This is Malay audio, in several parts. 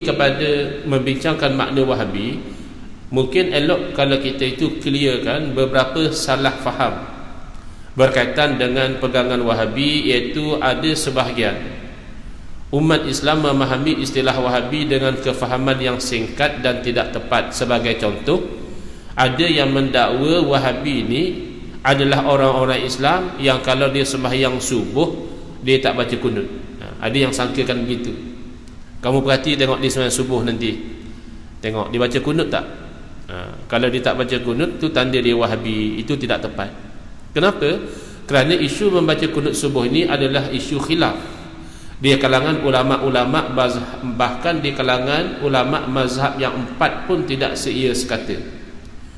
kepada membincangkan makna Wahabi, mungkin elok kalau kita itu clearkan beberapa salah faham berkaitan dengan pegangan Wahabi, iaitu ada sebahagian umat Islam memahami istilah Wahabi dengan kefahaman yang singkat dan tidak tepat. Sebagai contoh, ada yang mendakwa Wahabi ini adalah orang-orang Islam yang kalau dia sembahyang subuh dia tak baca kunut. Ada yang sangkakan begitu. Kamu perhati tengok dia sembahyang subuh nanti, tengok dia baca kunut tak? Kalau dia tak baca kunut, tu tanda dia Wahabi. Itu tidak tepat. Kenapa? Kerana isu membaca kunut subuh ini adalah isu khilaf di kalangan ulama-ulama, bahkan di kalangan ulama mazhab yang 4 pun tidak seia sekata.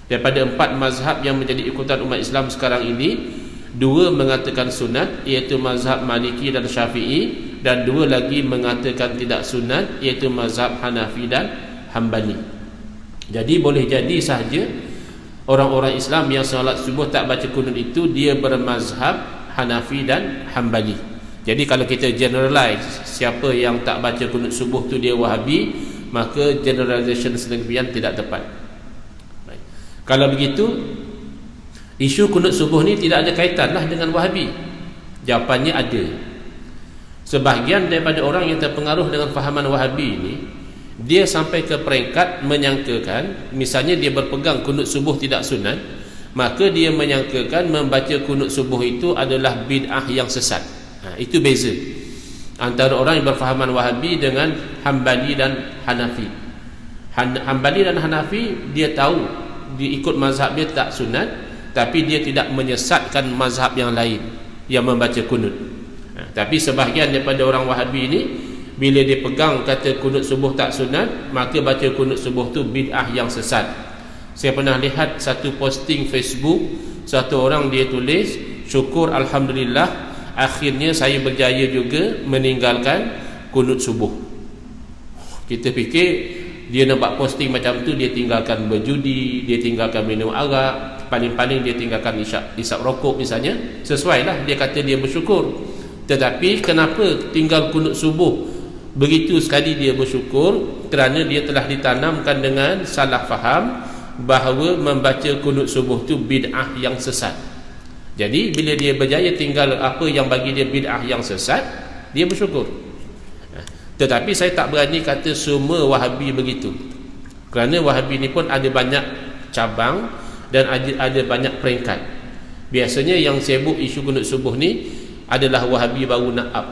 Daripada 4 mazhab yang menjadi ikutan umat Islam sekarang ini, 2 mengatakan sunat, iaitu mazhab Maliki dan Syafi'i, dan 2 lagi mengatakan tidak sunat, iaitu mazhab Hanafi dan Hambali. Jadi boleh jadi sahaja orang-orang Islam yang solat subuh tak baca kunut itu dia bermazhab Hanafi dan Hambali. Jadi kalau kita generalize siapa yang tak baca kunut subuh tu dia Wahabi, maka generalization sedemikian tidak tepat. Baik. Kalau begitu, isu kunut subuh ni tidak ada kaitanlah dengan Wahabi. Jawapannya ada. Sebahagian daripada orang yang terpengaruh dengan fahaman Wahabi ini, dia sampai ke peringkat menyangkakan, misalnya dia berpegang kunut subuh tidak sunat, maka dia menyangkakan membaca kunut subuh itu adalah bid'ah yang sesat. Itu beza antara orang yang berfahaman Wahabi dengan Hambali dan Hanafi. Hambali dan Hanafi, dia tahu dia ikut mazhab dia tak sunat, tapi dia tidak menyesatkan mazhab yang lain yang membaca kunut. Tapi sebahagian daripada orang Wahabi ini, bila dia pegang kata kunut subuh tak sunat, maka baca kunut subuh tu bid'ah yang sesat. Saya pernah lihat satu posting Facebook, satu orang dia tulis, syukur Alhamdulillah, akhirnya saya berjaya juga meninggalkan kunut subuh. Kita fikir dia nak buat posting macam tu, dia tinggalkan berjudi, dia tinggalkan minum arak, paling-paling dia tinggalkan isap rokok misalnya. Sesuailah, dia kata dia bersyukur. Tetapi kenapa tinggal kunut subuh? Begitu sekali dia bersyukur, kerana dia telah ditanamkan dengan salah faham bahawa membaca kunut subuh tu bid'ah yang sesat. Jadi bila dia berjaya tinggal apa yang bagi dia bid'ah yang sesat, dia bersyukur. Tetapi saya tak berani kata semua Wahabi begitu, kerana Wahabi ni pun ada banyak cabang dan ada banyak peringkat. Biasanya yang sibuk isu kunut subuh ni adalah Wahabi baru nak up.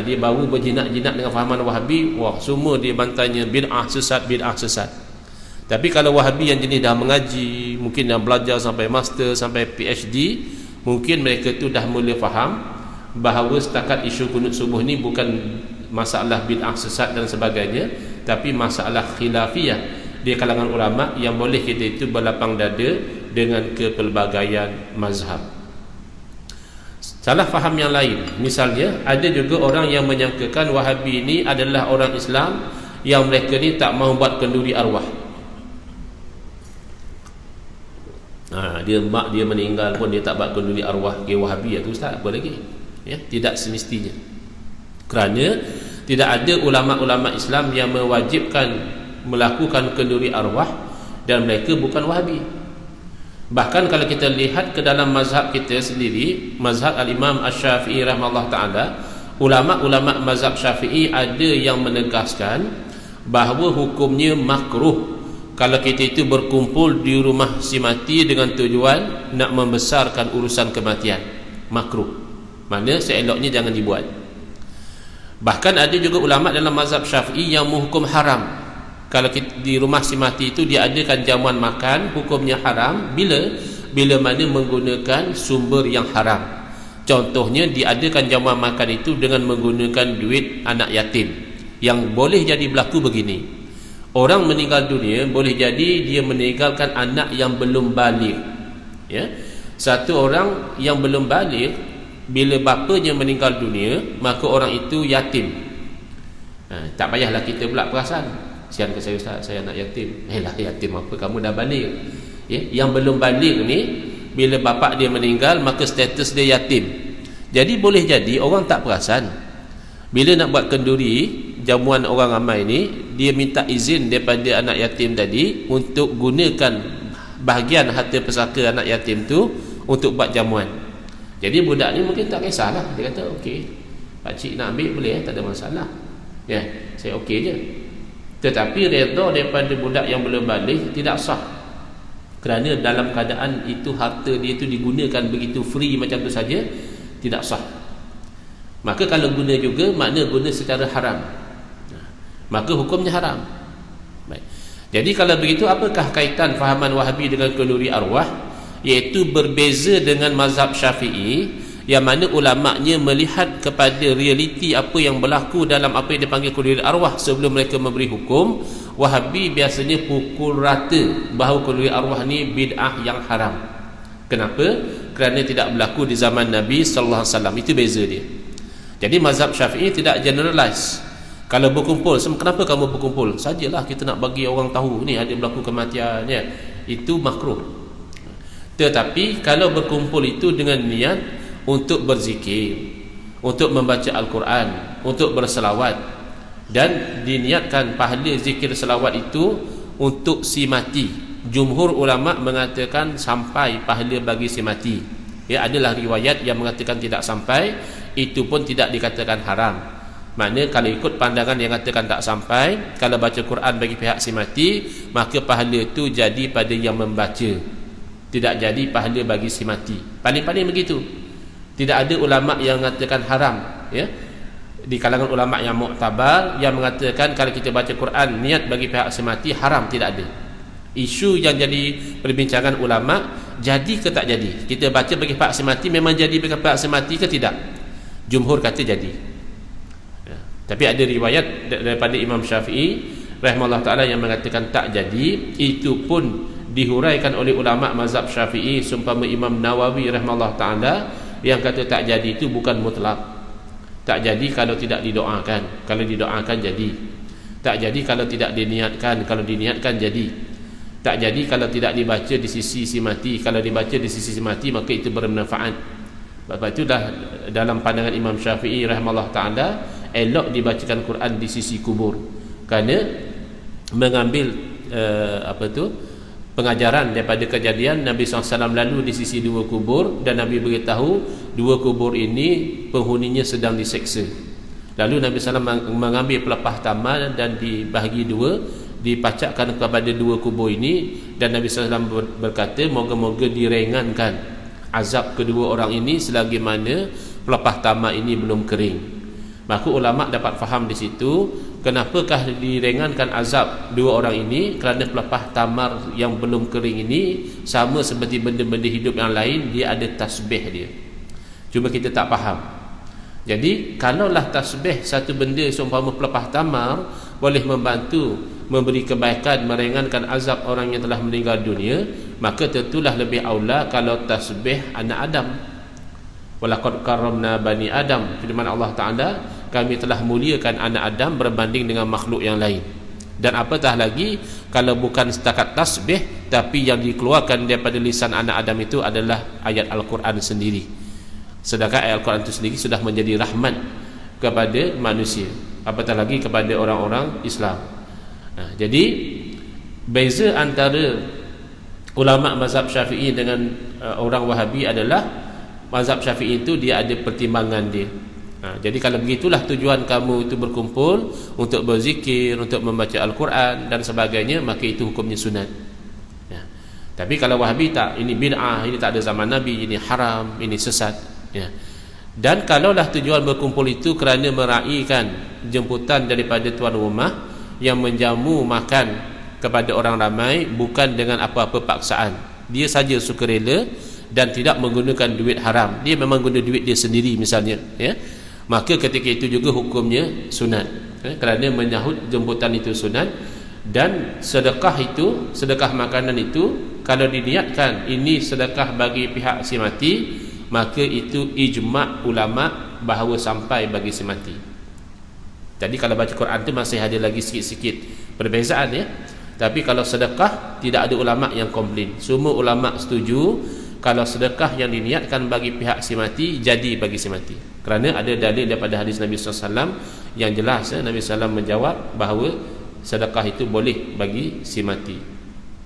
Dia baru berjinak-jinak dengan fahaman Wahabi, wah semua dia bantainya bid'ah sesat, bid'ah sesat. Tapi kalau Wahabi yang jenis dah mengaji, mungkin dah belajar sampai master, sampai PhD, mungkin mereka tu dah mula faham bahawa setakat isu kunut subuh ni bukan masalah bid'ah sesat dan sebagainya, tapi masalah khilafiyah di kalangan ulama yang boleh kita itu berlapang dada dengan kepelbagaian mazhab. Salah faham yang lain, misalnya ada juga orang yang menyangkakan Wahabi ini adalah orang Islam yang mereka ni tak mahu buat kenduri arwah. Dia mak dia meninggal pun dia tak buat kenduri arwah. Dia Wahabi tu ustaz, apa lagi? Ya, tidak semestinya. Kerana tidak ada ulama-ulama Islam yang mewajibkan melakukan kenduri arwah dan mereka bukan Wahabi. Bahkan kalau kita lihat ke dalam mazhab kita sendiri, mazhab al-Imam Asy-Syafi'i rahimahullah ta'ala, ulama-ulama mazhab Syafi'i ada yang menegaskan bahawa hukumnya makruh kalau kita itu berkumpul di rumah si mati dengan tujuan nak membesarkan urusan kematian. Makruh, mana seeloknya jangan dibuat. Bahkan ada juga ulama dalam mazhab Syafi'i yang menghukum haram kalau kita, di rumah si mati itu dia adakan jamuan makan, hukumnya haram bila mana menggunakan sumber yang haram. Contohnya diadakan jamuan makan itu dengan menggunakan duit anak yatim. Yang boleh jadi berlaku begini, orang meninggal dunia boleh jadi dia meninggalkan anak yang belum baligh. Ya, satu orang yang belum baligh, bila bapanya meninggal dunia, maka orang itu yatim. Tak payahlah kita pula perasan, sian ke saya ustaz, saya anak yatim. Lah yatim apa, kamu dah baligh. Ya, yang belum baligh ni bila bapa dia meninggal, maka status dia yatim. Jadi boleh jadi orang tak perasan bila nak buat kenduri jamuan orang ramai ni, dia minta izin daripada anak yatim tadi untuk gunakan bahagian harta pesaka anak yatim tu untuk buat jamuan. Jadi budak ni mungkin tak kisahlah, dia kata okey, pakcik nak ambil boleh, tak ada masalah, ya, saya okey je. Tetapi redha daripada budak yang belum balik tidak sah, kerana dalam keadaan itu harta dia itu digunakan begitu free macam tu saja, tidak sah. Maka kalau guna juga, makna guna secara haram, maka hukumnya haram. Baik. Jadi kalau begitu, apakah kaitan fahaman Wahabi dengan kenduri arwah? Iaitu berbeza dengan mazhab Syafi'i, yang mana ulama'nya melihat kepada realiti apa yang berlaku dalam apa yang dipanggil kenduri arwah sebelum mereka memberi hukum. Wahabi biasanya pukul rata bahawa kenduri arwah ni bid'ah yang haram. Kenapa? Kerana tidak berlaku di zaman Nabi sallallahu alaihi wasallam. Itu beza dia. Jadi mazhab Syafi'i tidak generalize. Kalau berkumpul, kenapa kamu berkumpul? Sajalah kita nak bagi orang tahu ni ada berlaku kematian, ya. Itu makruh. Tetapi kalau berkumpul itu dengan niat untuk berzikir, untuk membaca Al-Quran, untuk berselawat, dan diniatkan pahala zikir selawat itu untuk si mati. Jumhur ulama' mengatakan sampai pahala bagi si mati. Ya, adalah riwayat yang mengatakan tidak sampai, itu pun tidak dikatakan haram. Maknanya kalau ikut pandangan yang katakan tak sampai, kalau baca Quran bagi pihak si mati, maka pahala itu jadi pada yang membaca, tidak jadi pahala bagi si mati. Paling-paling begitu. Tidak ada ulama' yang mengatakan haram, ya. Di kalangan ulama' yang muktabar yang mengatakan kalau kita baca Quran niat bagi pihak si mati haram, tidak ada. Isu yang jadi perbincangan ulama', jadi ke tak jadi? Kita baca bagi pihak si mati memang jadi bagi pihak si mati ke tidak? Jumhur kata jadi. Ya. Tapi ada riwayat daripada Imam Syafi'i rahimahullah ta'ala yang mengatakan tak jadi. Itu pun dihuraikan oleh ulama' mazhab Syafi'i, seumpama Imam Nawawi rahimahullah ta'ala yang kata tak jadi itu bukan mutlak. Tak jadi kalau tidak didoakan, kalau didoakan jadi. Tak jadi kalau tidak diniatkan, kalau diniatkan jadi. Tak jadi kalau tidak dibaca di sisi si mati, kalau dibaca di sisi si mati maka itu bermanfaat. Sebab itu dah dalam pandangan Imam Syafi'i rahimahullah ta'ala, elok dibacakan Quran di sisi kubur, kerana mengambil pengajaran daripada kejadian Nabi SAW lalu di sisi dua kubur, dan Nabi beritahu dua kubur ini penghuninya sedang diseksa. Lalu Nabi SAW mengambil pelepah tamal dan dibahagi dua, dipacakkan kepada dua kubur ini, dan Nabi SAW berkata moga-moga diringankan azab kedua orang ini selagi mana pelepah tamal ini belum kering. Maka ulama' dapat faham di situ kenapakah diringankan azab dua orang ini, kerana pelepah tamar yang belum kering ini sama seperti benda-benda hidup yang lain, dia ada tasbih dia. Cuma kita tak faham. Jadi kalaulah tasbih satu benda seumpama pelepah tamar boleh membantu memberi kebaikan, meringankan azab orang yang telah meninggal dunia, maka tentulah lebih aula kalau tasbih anak Adam. Walaqad karramna bani Adam, firman Allah Ta'ala, kami telah muliakan anak Adam berbanding dengan makhluk yang lain. Dan apatah lagi kalau bukan setakat tasbih, tapi yang dikeluarkan daripada lisan anak Adam itu adalah ayat Al-Quran sendiri. Sedangkan ayat Al-Quran itu sendiri sudah menjadi rahmat kepada manusia, apatah lagi kepada orang-orang Islam. Jadi beza antara ulama' mazhab Syafi'i dengan orang Wahabi adalah mazhab Syafi'i itu dia ada pertimbangan dia. Jadi kalau begitulah tujuan kamu itu berkumpul untuk berzikir, untuk membaca Al-Quran dan sebagainya, maka itu hukumnya sunat. Tapi kalau Wahabi tak, ini bid'ah, ini tak ada zaman Nabi, ini haram, ini sesat. Dan kalaulah tujuan berkumpul itu kerana meraihkan jemputan daripada tuan rumah yang menjamu makan kepada orang ramai, bukan dengan apa-apa paksaan, dia saja sukarela dan tidak menggunakan duit haram, dia memang guna duit dia sendiri misalnya, ya, maka ketika itu juga hukumnya sunat, kerana menyahut jemputan itu sunat. Dan sedekah itu, sedekah makanan itu, kalau diniatkan ini sedekah bagi pihak si mati, maka itu ijma' ulama' bahawa sampai bagi si mati. Jadi kalau baca Quran tu masih ada lagi sikit-sikit perbezaan, ya. Tapi kalau sedekah tidak ada ulama' yang komplain. Semua ulama' setuju kalau sedekah yang diniatkan bagi pihak si mati jadi bagi si mati, kerana ada dalil daripada hadis Nabi SAW yang jelas, Nabi SAW menjawab bahawa sedekah itu boleh bagi si mati.